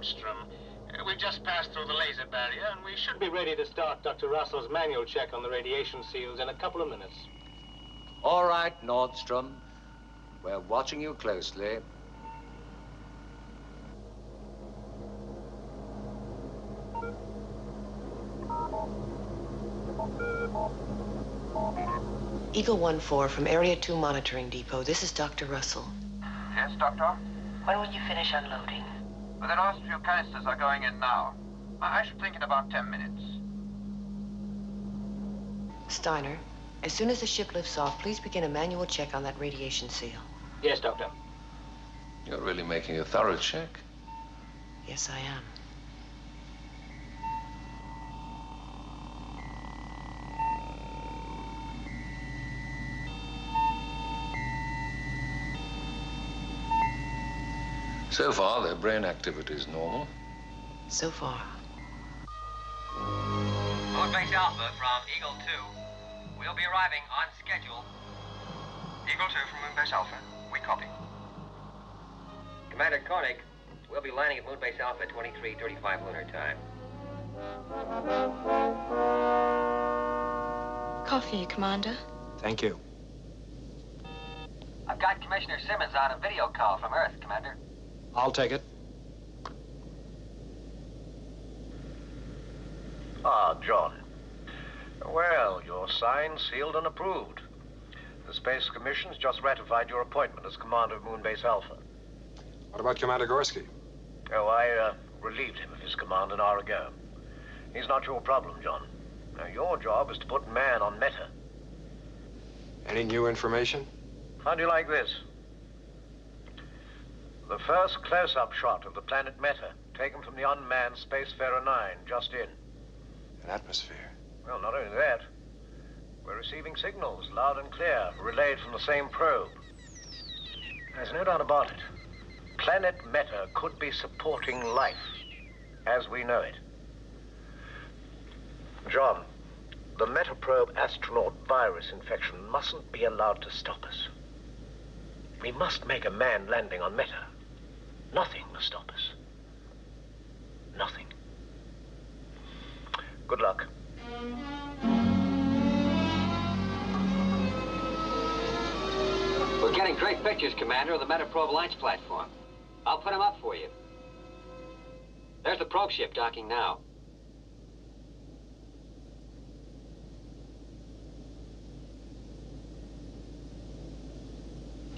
Nordstrom. We've just passed through the laser barrier, and we should be ready to start Dr. Russell's manual check on the radiation seals in a couple of minutes. All right, Nordstrom. We're watching you closely. Eagle 1-4 from Area 2 Monitoring Depot. This is Dr. Russell. Yes, Doctor? When will you finish unloading? Well, the last few canisters are going in now. I should think in about 10 minutes. Steiner, as soon as the ship lifts off, please begin a manual check on that radiation seal. Yes, Doctor. You're really making a thorough check? Yes, I am. So far, their brain activity is normal. So far. Moonbase Alpha from Eagle 2. We'll be arriving on schedule. Eagle 2 from Moonbase Alpha. We copy. Commander Koenig, we'll be landing at Moonbase Alpha at 23:35 lunar time. Coffee, Commander. Thank you. I've got Commissioner Simmons on a video call from Earth, Commander. I'll take it. Ah, John. Well, you're signed, sealed, and approved. The Space Commission's just ratified your appointment as commander of Moonbase Alpha. What about Commander Gorski? Oh, I relieved him of his command an hour ago. He's not your problem, John. Now, your job is to put man on Meta. Any new information? How do you like this? The first close-up shot of the planet Meta, taken from the unmanned Spacefarer 9, just in. An atmosphere. Well, not only that. We're receiving signals, loud and clear, relayed from the same probe. There's no doubt about it. Planet Meta could be supporting life, as we know it. John, the Metaprobe astronaut virus infection mustn't be allowed to stop us. We must make a manned landing on Meta. Nothing must stop us. Nothing. Good luck. We're getting great pictures, Commander, of the Metaprobe launch platform. I'll put them up for you. There's the probe ship docking now.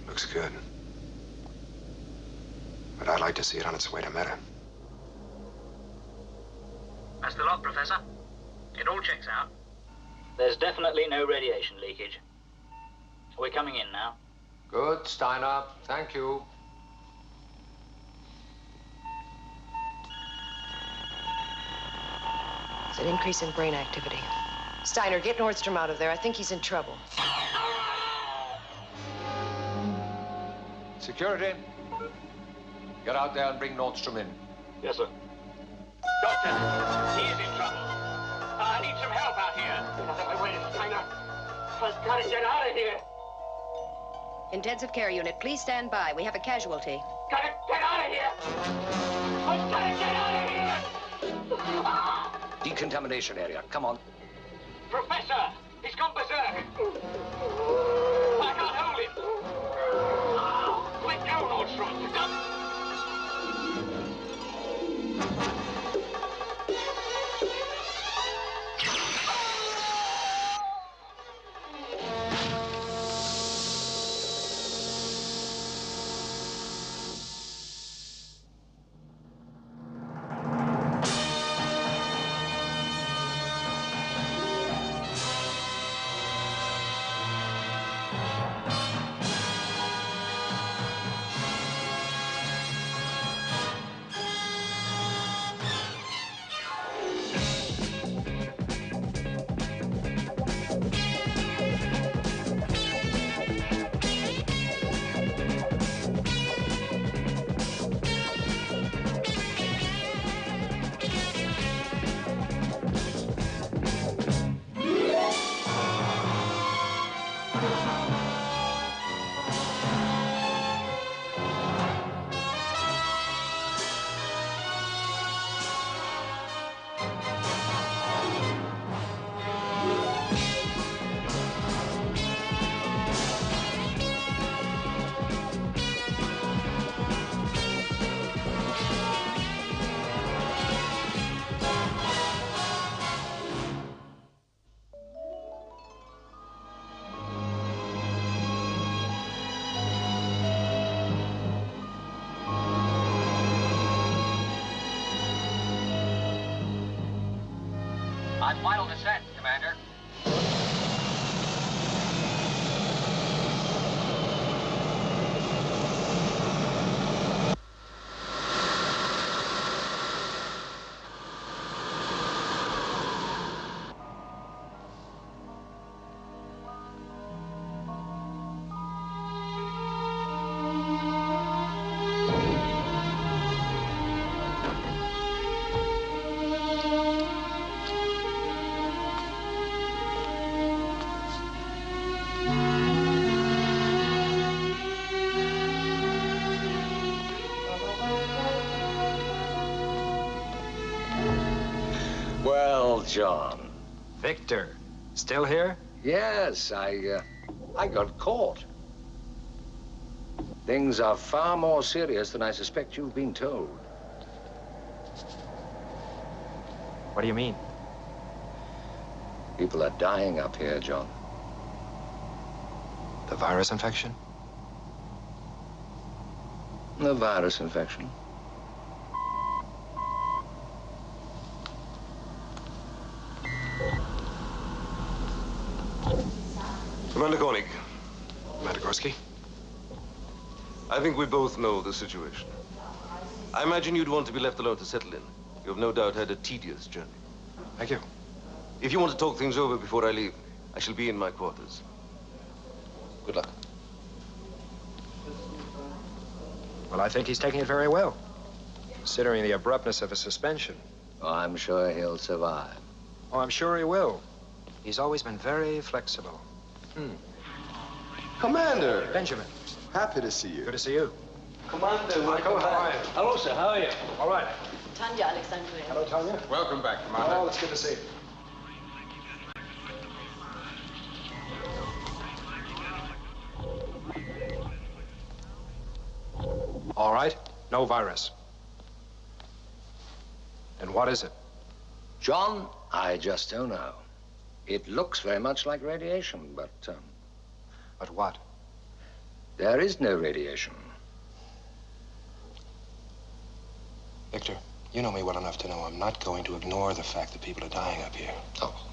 Looks good. But I'd like to see it on its way to Meta. That's the log, Professor. It all checks out. There's definitely no radiation leakage. We're coming in now. Good, Steiner. Thank you. It's an increase in brain activity. Steiner, get Nordstrom out of there. I think he's in trouble. Security. Get out there and bring Nordstrom in. Yes, sir. Doctor, he is in trouble. I need some help out here. Wait, Steiner. I've got to get out of here. Intensive care unit, please stand by. We have a casualty. Gotta get out of here. I've got to get out of here. Decontamination area. Come on. Professor, he's gone berserk. I can't hold him. Let go, Nordstrom. Stop. John. Victor, still here? Yes, I got caught. Things are far more serious than I suspect you've been told. What do you mean? People are dying up here, John. The virus infection? The virus infection. Commander Koenig. Commander Gorski. I think we both know the situation. I imagine you'd want to be left alone to settle in. You have no doubt had a tedious journey. Thank you. If you want to talk things over before I leave, I shall be in my quarters. Good luck. Well, I think he's taking it very well, considering the abruptness of a suspension. Oh, I'm sure he'll survive. Oh, I'm sure he will. He's always been very flexible. Commander! Benjamin. Happy to see you. Good to see you. Commander, Michael, how are you? Hello, sir. How are you? All right. Tanya Alexandria. Hello, Tanya. Welcome back, Commander. Oh, it's good to see you. All right. No virus. And what is it? John, I just don't know. It looks very much like radiation, but, But what? there is no radiation. Victor, you know me well enough to know I'm not going to ignore the fact that people are dying up here. Oh.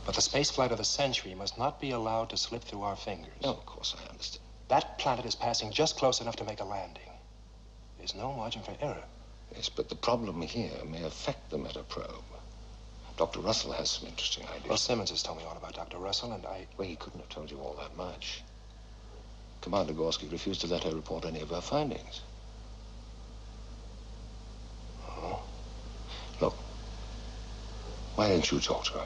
But the space flight of the century must not be allowed to slip through our fingers. No, of course I understand. That planet is passing just close enough to make a landing. There's no margin for error. Yes, but the problem here may affect the metaprobe. Dr. Russell has some interesting ideas. Well, Simmons has told me all about Dr. Russell, and Well, he couldn't have told you all that much. Commander Gorski refused to let her report any of her findings. Oh? Look, why don't you talk to her?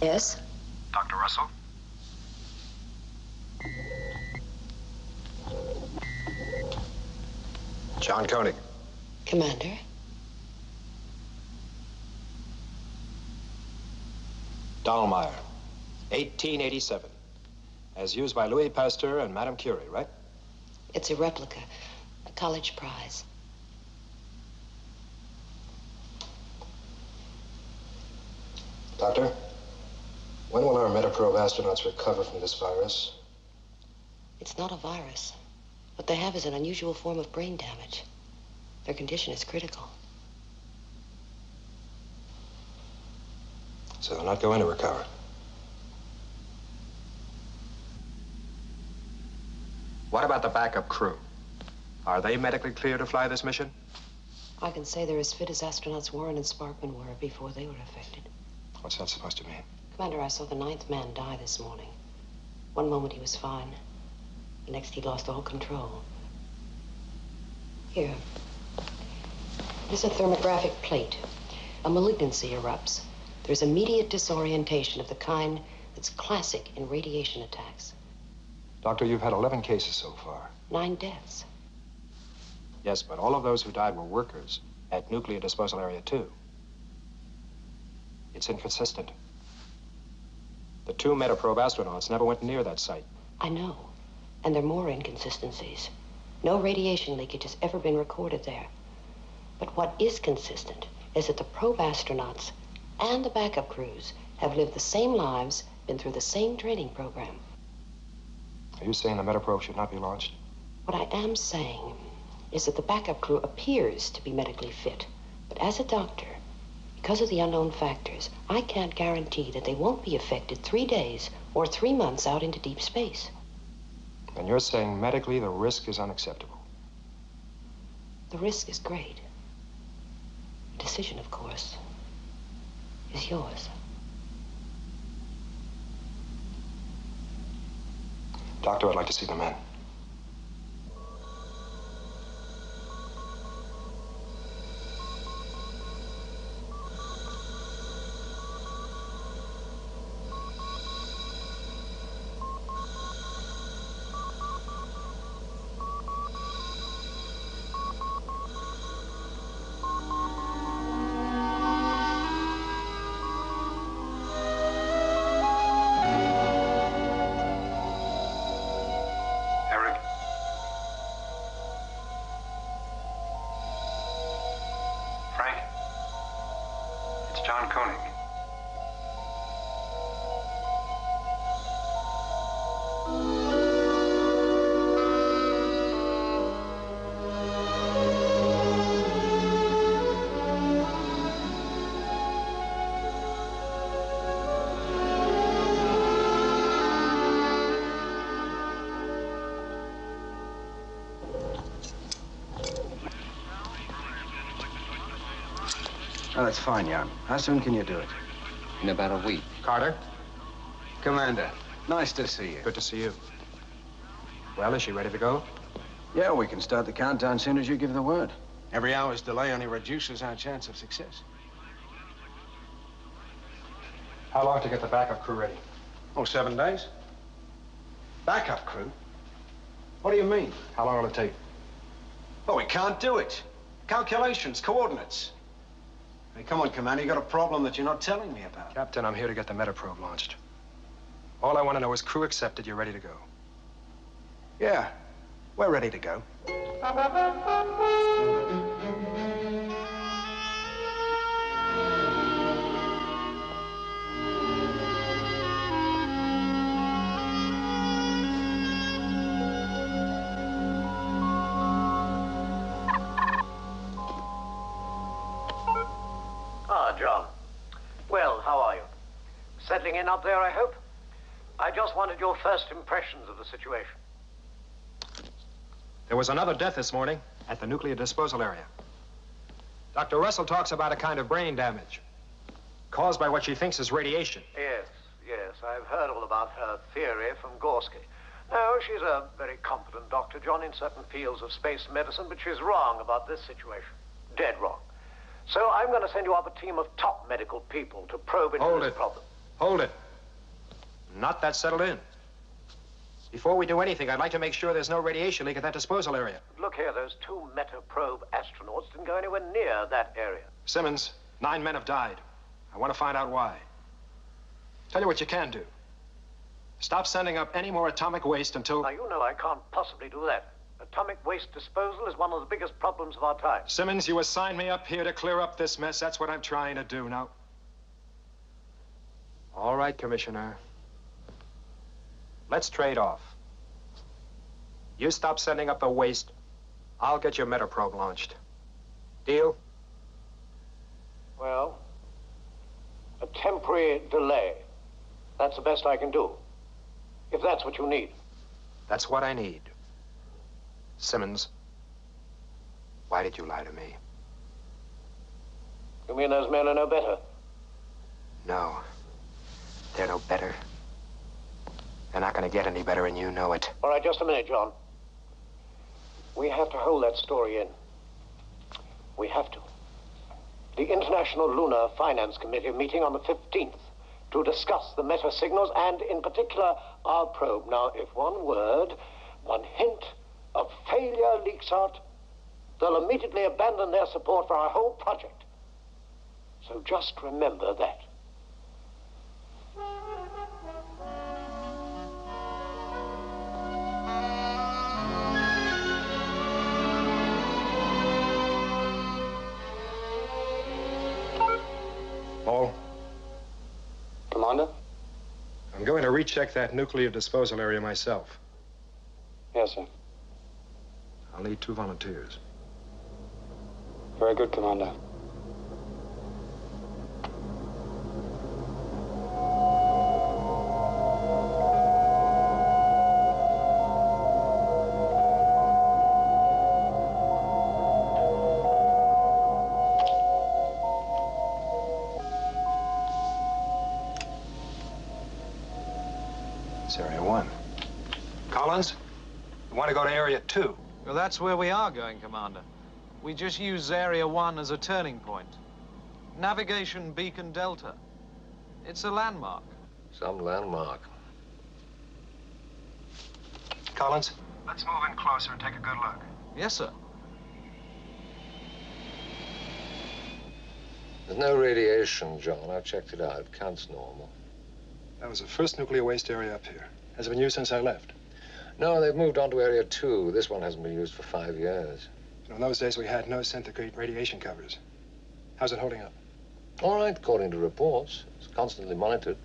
Yes? Dr. Russell? John Koenig. Commander? Dahlmeyer, 1887. As used by Louis Pasteur and Madame Curie, right? It's a replica, a college prize. Doctor, when will our Metaprobe astronauts recover from this virus? It's not a virus. What they have is an unusual form of brain damage. Their condition is critical. So they're not going to recover. What about the backup crew? Are they medically clear to fly this mission? I can say they're as fit as astronauts Warren and Sparkman were before they were affected. What's that supposed to mean? Commander, I saw the 9th man die this morning. One moment he was fine. The next he lost all control. Here. This is a thermographic plate. A malignancy erupts. There's immediate disorientation of the kind that's classic in radiation attacks. Doctor, you've had 11 cases so far. 9 deaths. Yes, but all of those who died were workers at Nuclear Disposal Area 2. It's inconsistent. The 2 Metaprobe astronauts never went near that site. I know. And there are more inconsistencies. No radiation leakage has ever been recorded there. But what is consistent is that the probe astronauts and the backup crews have lived the same lives, been through the same training program. Are you saying the Metaprobe should not be launched? What I am saying is that the backup crew appears to be medically fit. But as a doctor, because of the unknown factors, I can't guarantee that they won't be affected 3 days or 3 months out into deep space. And you're saying medically the risk is unacceptable? The risk is great. The decision, of course, is yours. Doctor, I'd like to see the men. John Koenig. Oh, that's fine, Jan. How soon can you do it? In about a week. Carter, Commander, nice to see you. good to see you. Well, is she ready to go? Yeah, we can start the countdown as soon as you give the word. Every hour's delay only reduces our chance of success. How long to get the backup crew ready? Oh, 7 days. Backup crew? What do you mean? How long will it take? Oh, we can't do it. Calculations, coordinates. Hey, come on, Commander. You got a problem that you're not telling me about. Captain, I'm here to get the Metaprobe launched. All I want to know is crew accepted, you're ready to go. Yeah, we're ready to go. Ah, John. Well, how are you? Settling in up there, I hope? I just wanted your first impressions of the situation. There was another death this morning at the nuclear disposal area. Dr. Russell talks about a kind of brain damage caused by what she thinks is radiation. Yes, I've heard all about her theory from Gorski. No, she's a very competent doctor, John, in certain fields of space medicine, but she's wrong about this situation. Dead wrong. So I'm going to send you up a team of top medical people to probe into this problem. Hold it. Not that settled in. Before we do anything, I'd like to make sure there's no radiation leak at that disposal area. Look here, those 2 Metaprobe astronauts didn't go anywhere near that area. Simmons, 9 men have died. I want to find out why. Tell you what you can do. Stop sending up any more atomic waste until... Now, you know I can't possibly do that. Atomic waste disposal is one of the biggest problems of our time. Simmons, you assigned me up here to clear up this mess. That's what I'm trying to do now. All right, Commissioner. Let's trade off. You stop sending up the waste. I'll get your Metaprobe launched. Deal? Well, a temporary delay. That's the best I can do. If that's what you need. That's what I need. Simmons, why did you lie to me? You mean those men are no better? No. They're no better. They're not going to get any better, and you know it. All right, just a minute, John. We have to hold that story in. We have to. The International Lunar Finance Committee are meeting on the 15th to discuss the meta signals and, in particular, our probe. Now, if one word, one hint of failure leaks out, they'll immediately abandon their support for our whole project. So just remember that. Paul? Commander? I'm going to recheck that nuclear disposal area myself. Yes, sir. I'll need 2 volunteers. Very good, Commander. It's Area 1. Collins, you want to go to Area 2? Well, that's where we are going, Commander. We just use Area 1 as a turning point. Navigation Beacon Delta. It's a landmark. Some landmark. Collins? Let's move in closer and take a good look. Yes, sir. There's no radiation, John. I checked it out. It counts normal. That was the first nuclear waste area up here. Has it been used since I left? No, they've moved on to Area 2. This one hasn't been used for 5 years. In those days, we had no centigrade radiation covers. How's it holding up? All right, according to reports. It's constantly monitored.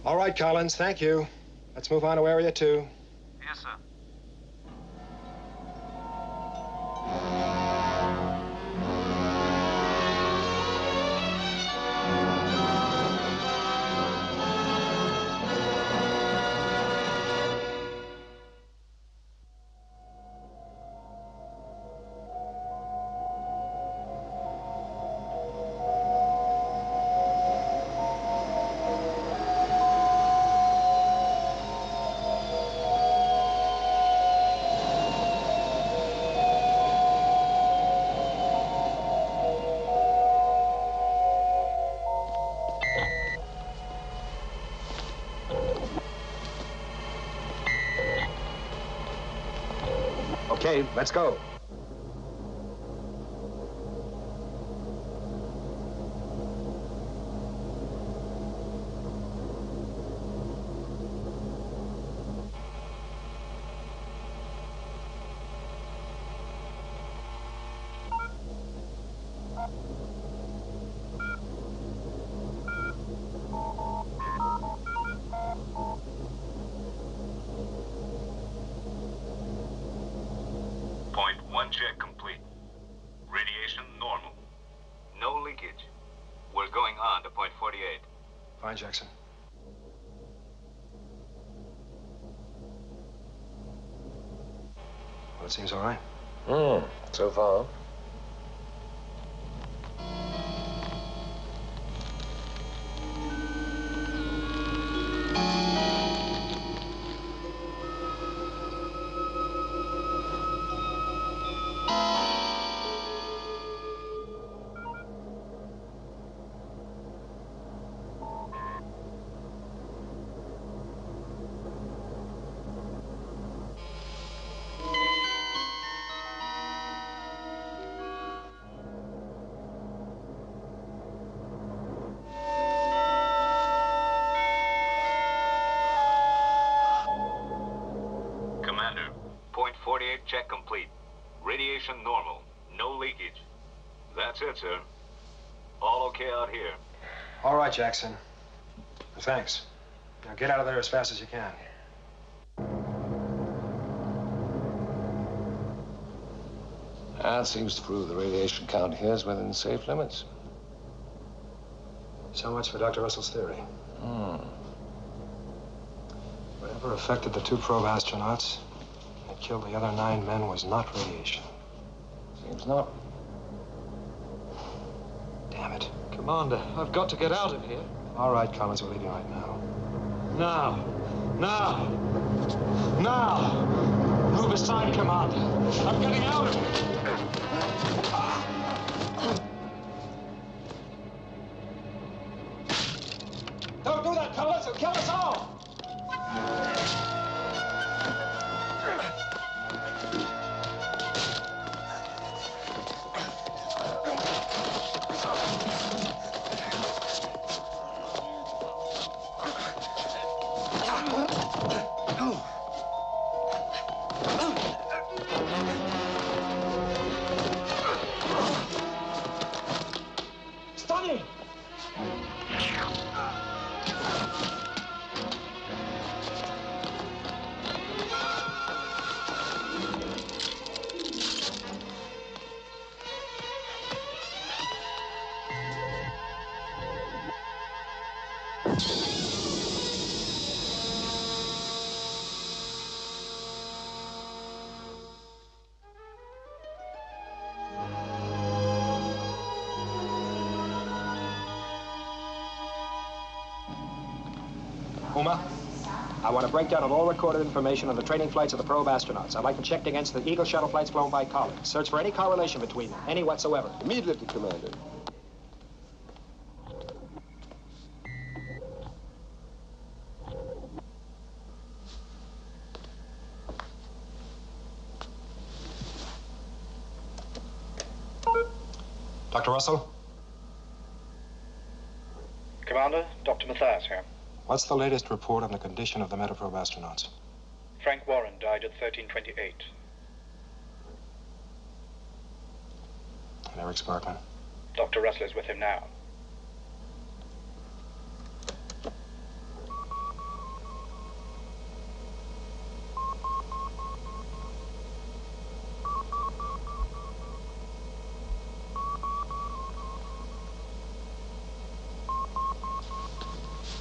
All right, Collins, thank you. Let's move on to Area 2. Yes, sir. Okay, let's go. Point 1 check complete. Radiation normal. No leakage. We're going on to point 48. Fine, Jackson. Well, it seems all right. So far. Commander, point 48 check complete. Radiation normal. No leakage. That's it, sir. All okay out here. All right, Jackson. Thanks. Now get out of there as fast as you can. That seems to prove the radiation count here is within safe limits. So much for Dr. Russell's theory. Whatever affected the 2 probe astronauts and killed the other 9 men was not radiation. Seems not. Damn it. Commander, I've got to get out of here. All right, Collins, we're leaving right now. Now. Now. Now. Move aside, Commander. I'm getting out of here. Don't do that, Collins. It'll kill us all. Stunning! Uma, I want a breakdown of all recorded information on the training flights of the probe astronauts. I'd like them checked against the Eagle shuttle flights flown by Collins. Search for any correlation between them, any whatsoever. Immediately, Commander. Dr. Russell? Commander, Dr. Mathias here. What's the latest report on the condition of the Metaprobe astronauts? Frank Warren died at 1328. And Eric Sparkman? Dr. Russell is with him now.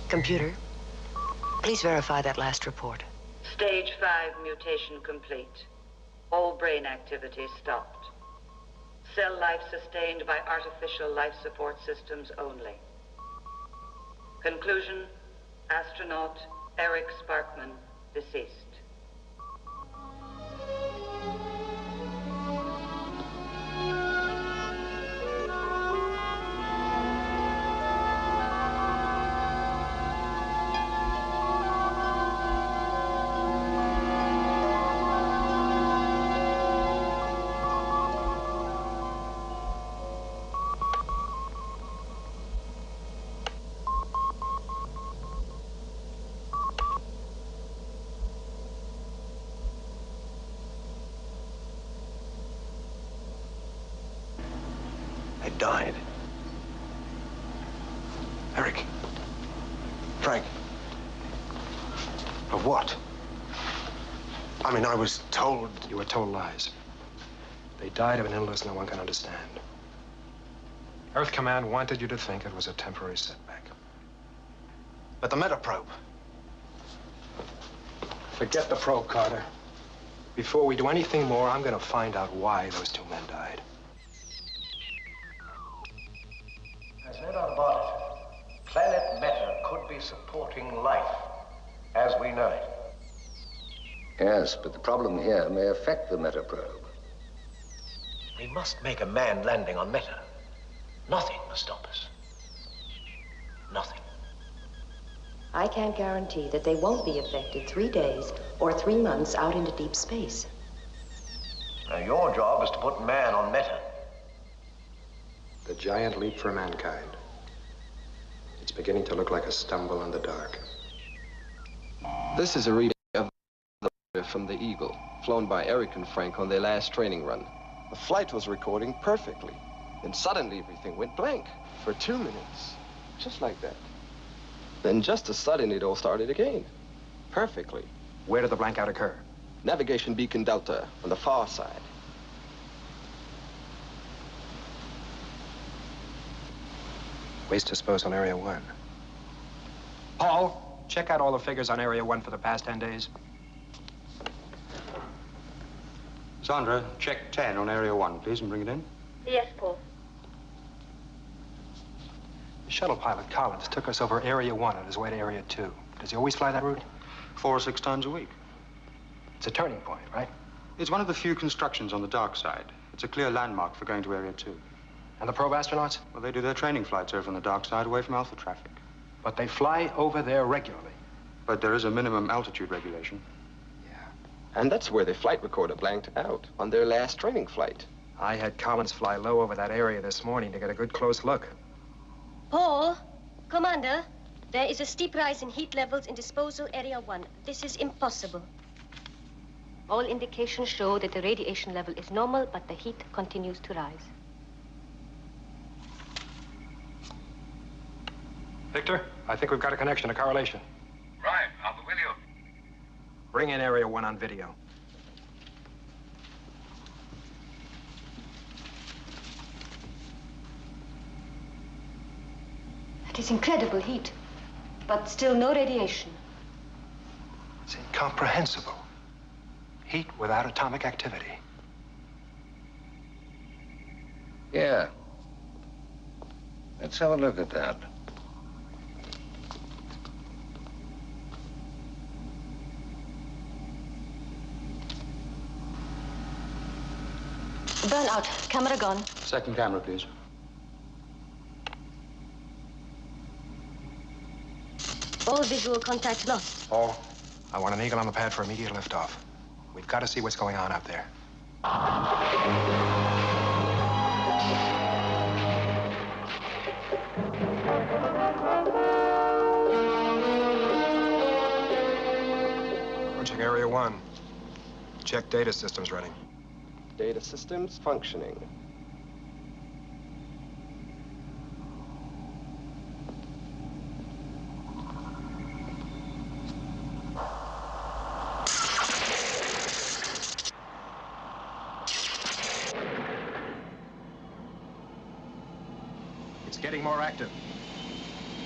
Computer, please verify that last report. Stage 5 mutation complete. All brain activity stopped. Cell life sustained by artificial life support systems only. Conclusion, astronaut Eric Sparkman, deceased. Died. Eric. Frank. Of what? I mean, I was told... You were told lies. They died of an illness no one can understand. Earth Command wanted you to think it was a temporary setback. But the metaprobe. Forget the probe, Carter. Before we do anything more, I'm going to find out why those two men died. There's no doubt about it. Planet Meta could be supporting life as we know it. Yes, but the problem here may affect the metaprobe. We must make a manned landing on Meta. Nothing must stop us. Nothing. I can't guarantee that they won't be affected 3 days or 3 months out into deep space. Now, your job is to put man on Meta. The giant leap for mankind. It's beginning to look like a stumble in the dark. This is a reading of the from the Eagle, flown by Eric and Frank on their last training run. The flight was recording perfectly. Then suddenly everything went blank for 2 minutes. Just like that. Then just as sudden it all started again. Perfectly. Where did the blankout occur? Navigation beacon Delta on the far side. Waste disposal Area 1. Paul, check out all the figures on Area 1 for the past 10 days. Sandra, check 10 on Area 1, please, and bring it in. Yes, Paul. The shuttle pilot, Collins, took us over Area 1 on his way to Area 2. Does he always fly that route? 4 or 6 times a week. It's a turning point, right? It's one of the few constructions on the dark side. It's a clear landmark for going to Area 2. And the probe astronauts? Well, they do their training flights over on the dark side, away from Alpha traffic. But they fly over there regularly. But there is a minimum altitude regulation. And that's where the flight recorder blanked out, on their last training flight. I had Collins fly low over that area this morning to get a good close look. Paul, Commander, there is a steep rise in heat levels in disposal Area 1. This is impossible. All indications show that the radiation level is normal, but the heat continues to rise. Victor, I think we've got a connection, a correlation. Right, I'll be with you. Bring in Area 1 on video. It is incredible heat, but still no radiation. It's incomprehensible. Heat without atomic activity. Yeah. Let's have a look at that. Burnout. Camera gone. Second camera, please. All visual contact lost. Paul, I want an eagle on the pad for immediate liftoff. We've got to see what's going on out there. Approaching Area 1. Check data systems running. Data systems functioning. getting more active.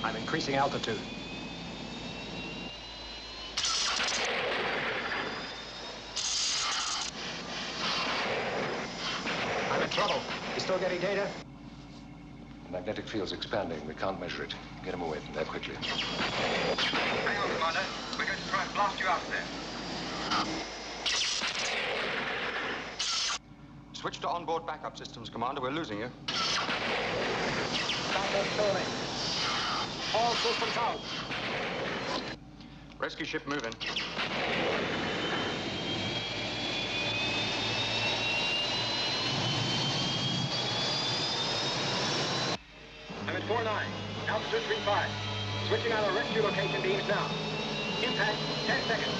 I'm increasing altitude. I'm in trouble. You still getting data? The magnetic field's expanding. We can't measure it. Get him away from there quickly. Hang on, Commander. We're going to try and blast you out of there. Switch to onboard backup systems, Commander. We're losing you. Backup failing. All systems out. Rescue ship moving. I'm at 4-9. Altitude 3-5. Switching on our rescue location beams now. Impact, 10 seconds.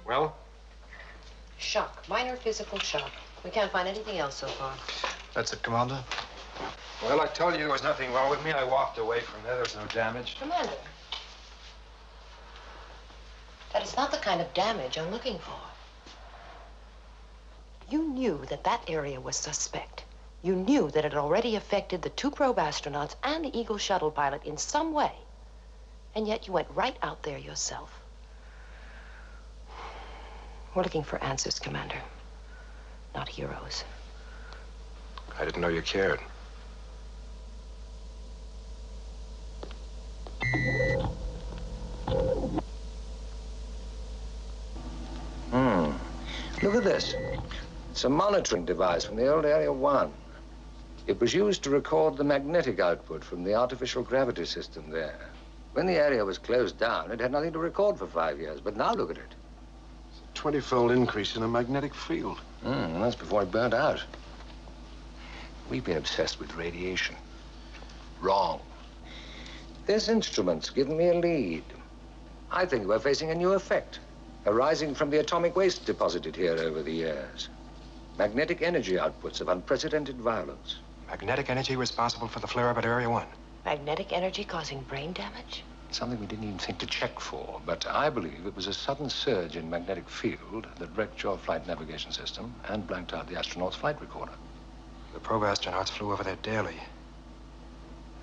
Well? Shock. Minor physical shock. We can't find anything else so far. That's it, Commander. Well, I told you there was nothing wrong with me. I walked away from there. There was no damage. Commander. That is not the kind of damage I'm looking for. You knew that that area was suspect. You knew that it had already affected the 2 probe astronauts and the Eagle shuttle pilot in some way. And yet you went right out there yourself. We're looking for answers, Commander. Not heroes. I didn't know you cared. Look at this. It's a monitoring device from the old Area 1. It was used to record the magnetic output from the artificial gravity system there. When the area was closed down, it had nothing to record for 5 years, but now look at it. It's a 20-fold increase in the magnetic field. That's before it burnt out. We've been obsessed with radiation. Wrong. This instrument's given me a lead. I think we're facing a new effect, arising from the atomic waste deposited here over the years. Magnetic energy outputs of unprecedented violence. Magnetic energy responsible for the flare-up at Area 1. Magnetic energy causing brain damage? Something we didn't even think to check for, but I believe it was a sudden surge in magnetic field that wrecked your flight navigation system and blanked out the astronaut's flight recorder. The probe astronauts flew over there daily,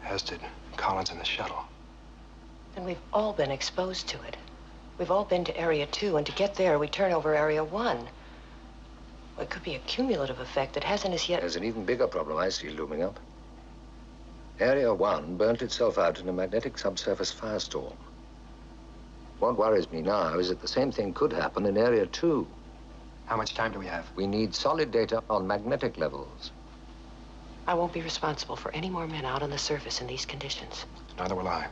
as did Collins and the shuttle. Then we've all been exposed to it. We've all been to Area 2, and to get there, we turn over Area 1. Well, it could be a cumulative effect that hasn't as yet... There's an even bigger problem I see looming up. Area 1 burnt itself out in a magnetic subsurface firestorm. What worries me now is that the same thing could happen in Area 2. How much time do we have? We need solid data on magnetic levels. I won't be responsible for any more men out on the surface in these conditions. Neither will I.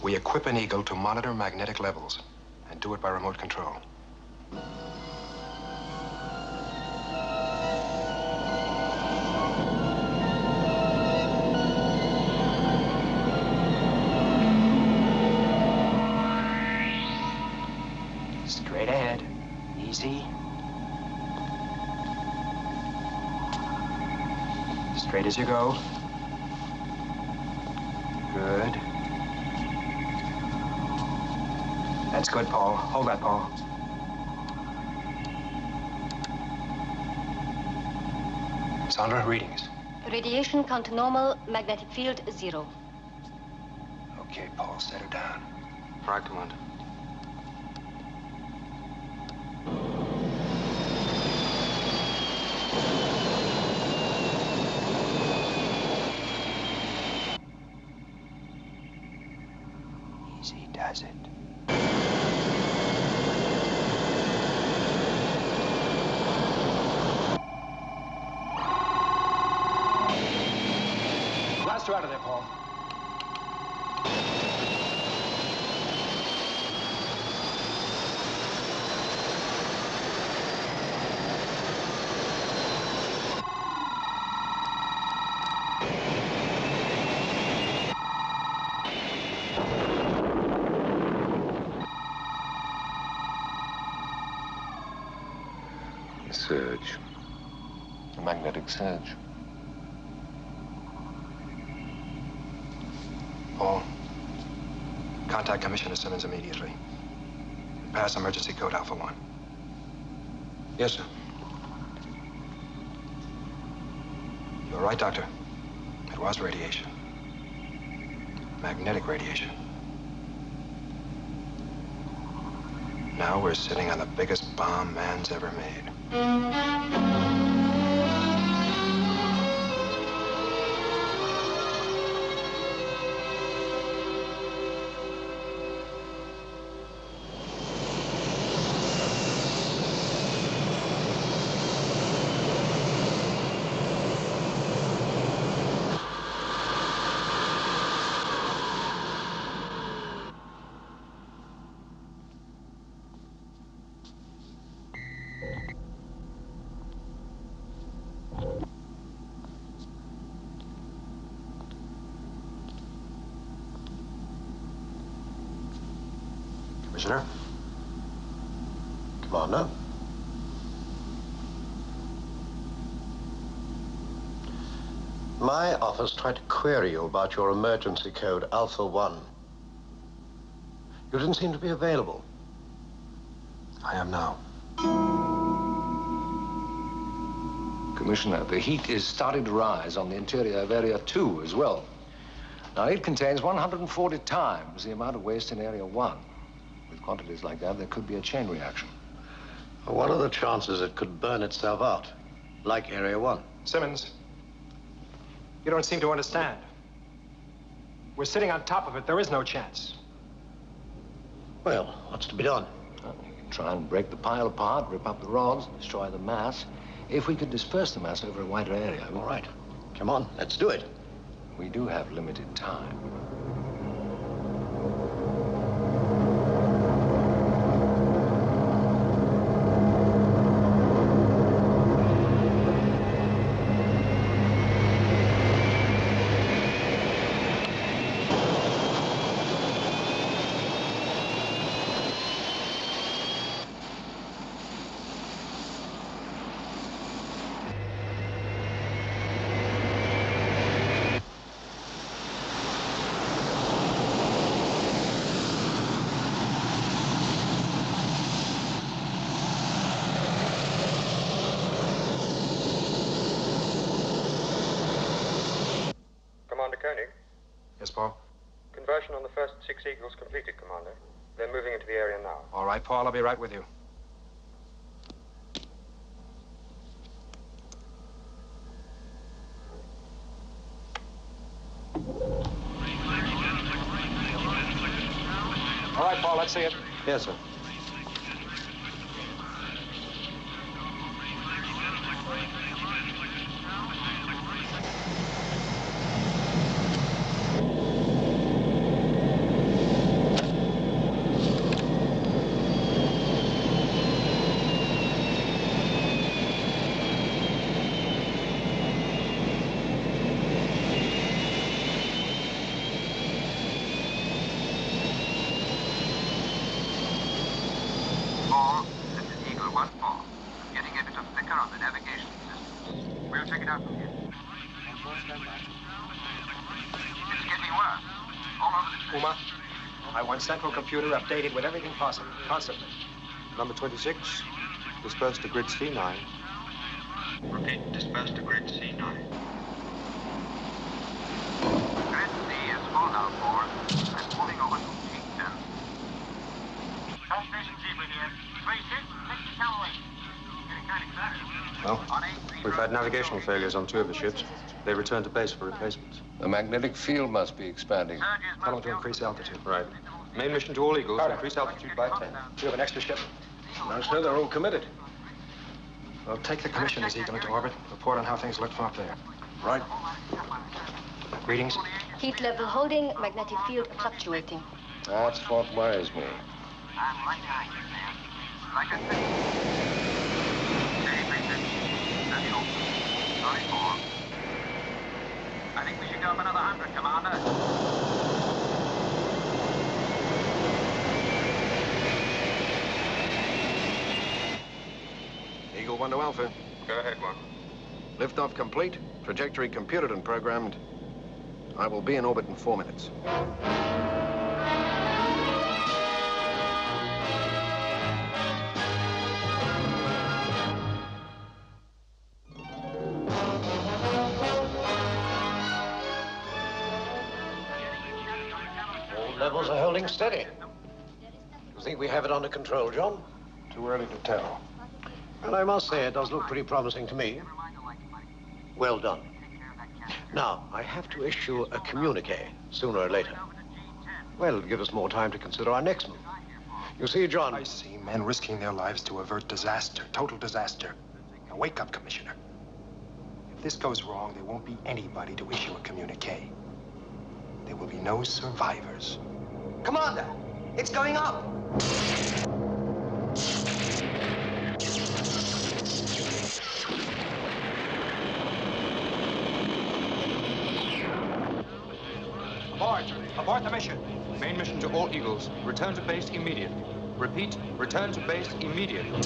We equip an Eagle to monitor magnetic levels and do it by remote control. Straight ahead. Easy. Straight as you go. Good. That's good, Paul. Hold that, Paul. Sandra, readings. Radiation count normal, magnetic field 0. Okay, Paul, set her down. Right, Commander. Easy does it. Blast her out of there, Paul. magnetic surge. Paul, contact Commissioner Simmons immediately. Pass emergency code Alpha 1. Yes, sir. You're right, Doctor. It was radiation. Magnetic radiation. Now we're sitting on the biggest bomb man's ever made. Commissioner? Commander? My office tried to query you about your emergency code, Alpha 1. You didn't seem to be available. I am now. Commissioner, the heat is starting to rise on the interior of Area 2 as well. Now, it contains 140 times the amount of waste in Area 1. With quantities like that, there could be a chain reaction. What are the chances it could burn itself out, like Area 1? Simmons, you don't seem to understand. We're sitting on top of it. There is no chance. Well, what's to be done? Well, you can try and break the pile apart, rip up the rods, destroy the mass. If we could disperse the mass over a wider area. All right. Come on, let's do it. We do have limited time. Koenig. Yes, Paul? Conversion on the first 6 Eagles completed, Commander. They're moving into the area now. All right, Paul, I'll be right with you. All right, Paul, let's see it. Yes, sir. Central computer updated with everything possible, constantly. Number 26, dispersed to grid C9. Repeat, dispersed to grid C9. Grid C is full now, Ford. I'm moving over to T10. Base Station Zebra here. 26, 60 Callaway. Getting kind of excited. Well, we've had navigational failures on 2 of the ships. They returned to base for replacements. The magnetic field must be expanding. Tell them to increase altitude. Right. Main mission to all Eagles, increase altitude by 10. Do you have an extra ship? No, sir, they're all committed. Well, take the Commissioner's Eagle into orbit. Report on how things look from up there. Right. Readings? Heat level holding, magnetic field fluctuating. That's what worries me. I'm right behind you, man. Like I said. Steady open. 34. I think we should go up another 100, Commander. Eagle 1 to Alpha. Go ahead, 1. Liftoff complete, trajectory computed and programmed. I will be in orbit in 4 minutes. All levels are holding steady. You think we have it under control, John? Too early to tell. Well, I must say it does look pretty promising to me. Well done. Now, I have to issue a communique sooner or later. Well, it'll give us more time to consider our next move. You see, John... I see men risking their lives to avert disaster, total disaster. Now, wake up, Commissioner. If this goes wrong, there won't be anybody to issue a communique. There will be no survivors. Commander, it's going up! Abort! Abort the mission! Main mission to all Eagles. Return to base immediately. Repeat, return to base immediately.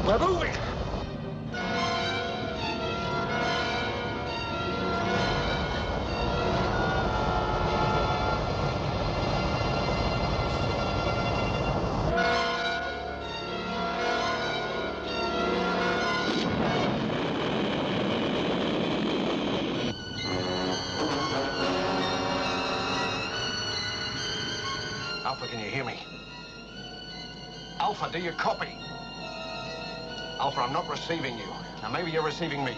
We're moving! Alpha, can you hear me? Alpha, do you copy? Alpha, I'm not receiving you. Now, maybe you're receiving me.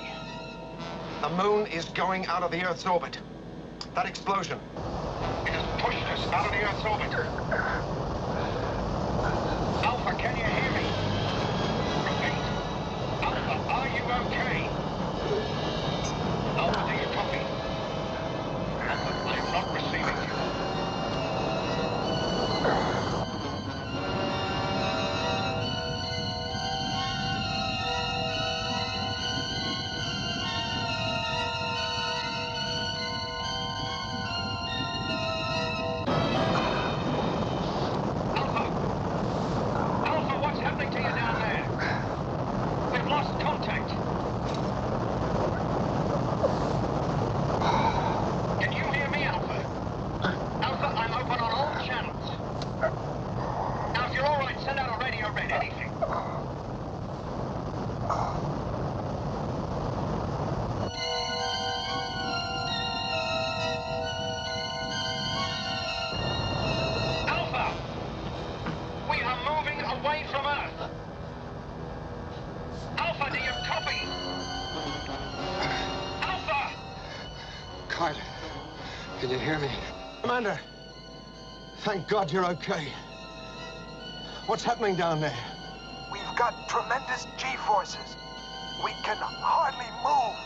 The moon is going out of the Earth's orbit. That explosion, it has pushed us out of the Earth's orbit. Alpha, can you hear me? Repeat. Alpha, are you okay? Alpha, do you copy? Alpha, I am not receiving you. Can you hear me? Commander, thank God you're okay. What's happening down there? We've got tremendous G-forces. We can hardly move.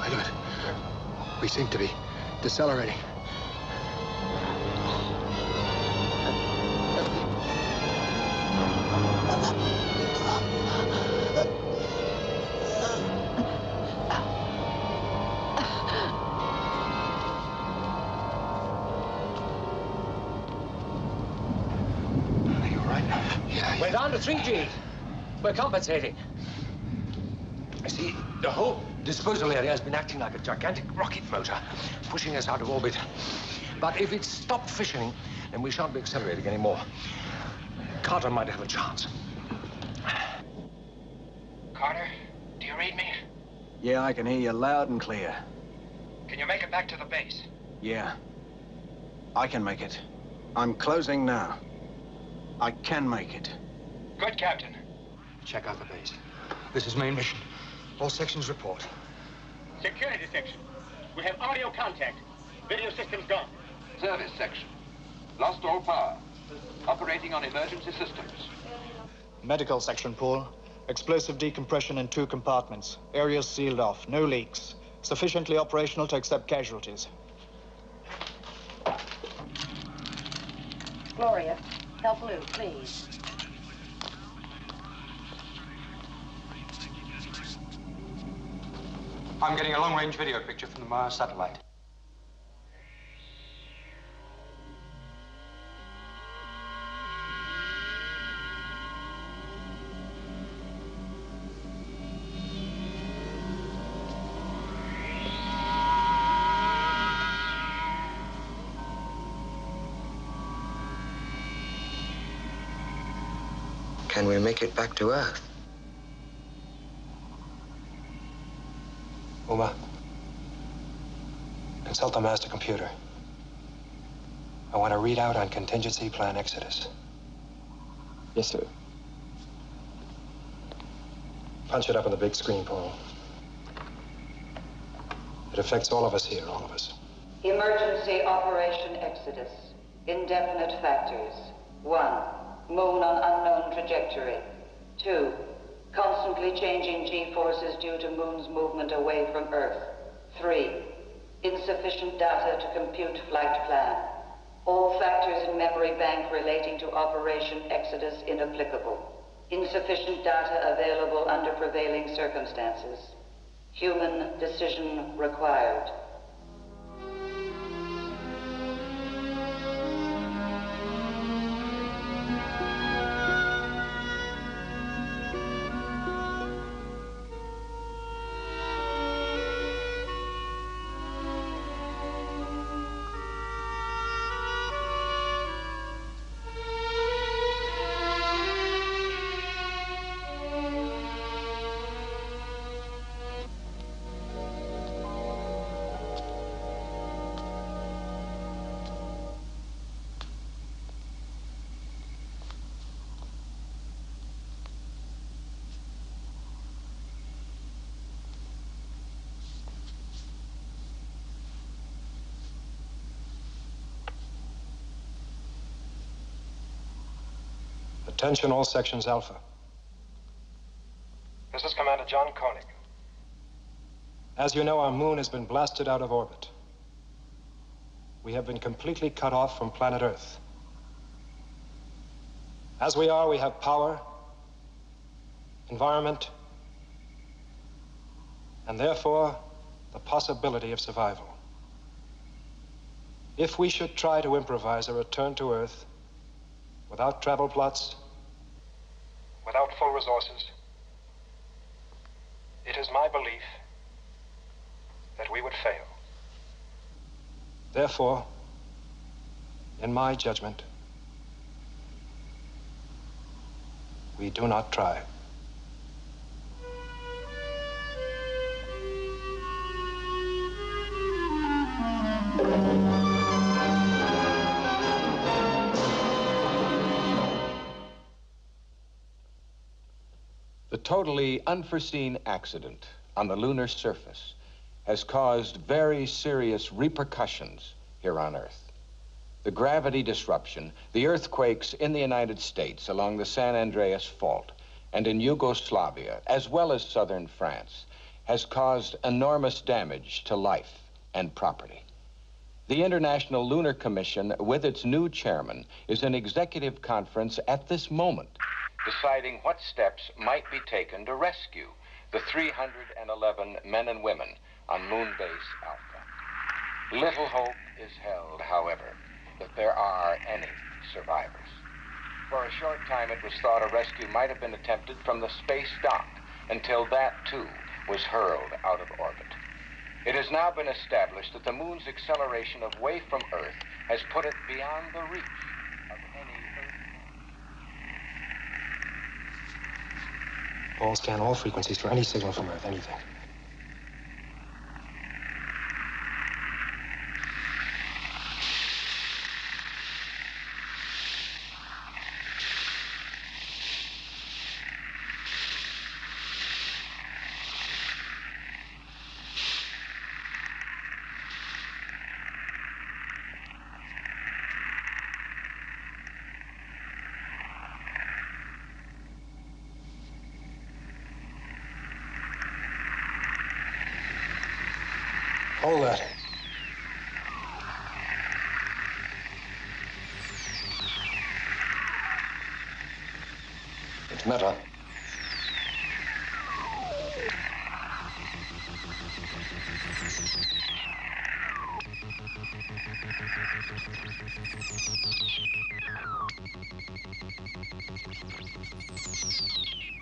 Wait a minute. We seem to be decelerating. We're down to 3G. We're compensating. You see, the whole disposal area has been acting like a gigantic rocket motor, pushing us out of orbit. But if it stopped fissioning, then we shan't be accelerating anymore. Carter might have a chance. Carter, do you read me? Yeah, I can hear you loud and clear. Can you make it back to the base? Yeah. I can make it. I'm closing now. I can make it. Good, Captain. Check out the base. This is main mission. All sections report. Security section. We have audio contact. Video system's gone. Service section. Lost all power. Operating on emergency systems. Medical section, Paul. Explosive decompression in 2 compartments. Areas sealed off. No leaks. Sufficiently operational to accept casualties. Gloria, help Lou, please. I'm getting a long-range video picture from the Mars satellite. Can we make it back to Earth? Uma, consult the master computer. I want a readout on contingency plan Exodus. Yes, sir. Punch it up on the big screen, Paul. It affects all of us here, all of us. Emergency Operation Exodus. Indefinite factors. 1. Moon on unknown trajectory. 2. Constantly changing G-forces due to Moon's movement away from Earth. 3. Insufficient data to compute flight plan. All factors in memory bank relating to Operation Exodus inapplicable. Insufficient data available under prevailing circumstances. Human decision required. Attention all sections Alpha. This is Commander John Koenig. As you know, our moon has been blasted out of orbit. We have been completely cut off from planet Earth. As we are, we have power, environment, and therefore the possibility of survival. If we should try to improvise a return to Earth without travel plots, Without full resources, it is my belief that we would fail. therefore, in my judgment, we do not try. The totally unforeseen accident on the lunar surface has caused very serious repercussions here on Earth. The gravity disruption, the earthquakes in the United States along the San Andreas Fault and in Yugoslavia, as well as southern France, has caused enormous damage to life and property. The International Lunar Commission, with its new chairman, is in executive conference at this moment, deciding what steps might be taken to rescue the 311 men and women on Moon Base Alpha. Little hope is held, however, that there are any survivors. For a short time, it was thought a rescue might have been attempted from the space dock, until that, too, was hurled out of orbit. It has now been established that the moon's acceleration away from Earth has put it beyond the reach of any Earth. All scan all frequencies for any signal from Earth, anything. Hold that. It's Meta.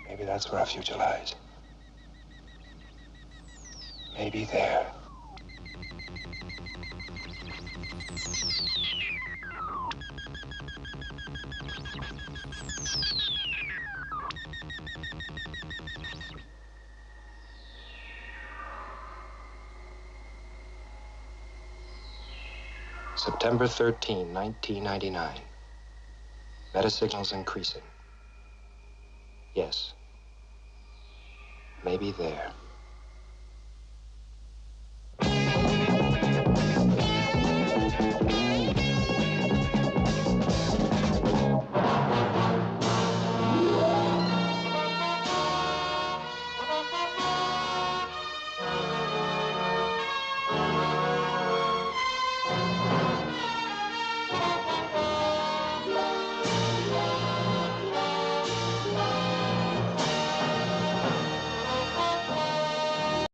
Maybe that's where our future lies. Maybe there. September 13, 1999. Meta signals increasing. Yes. Maybe there.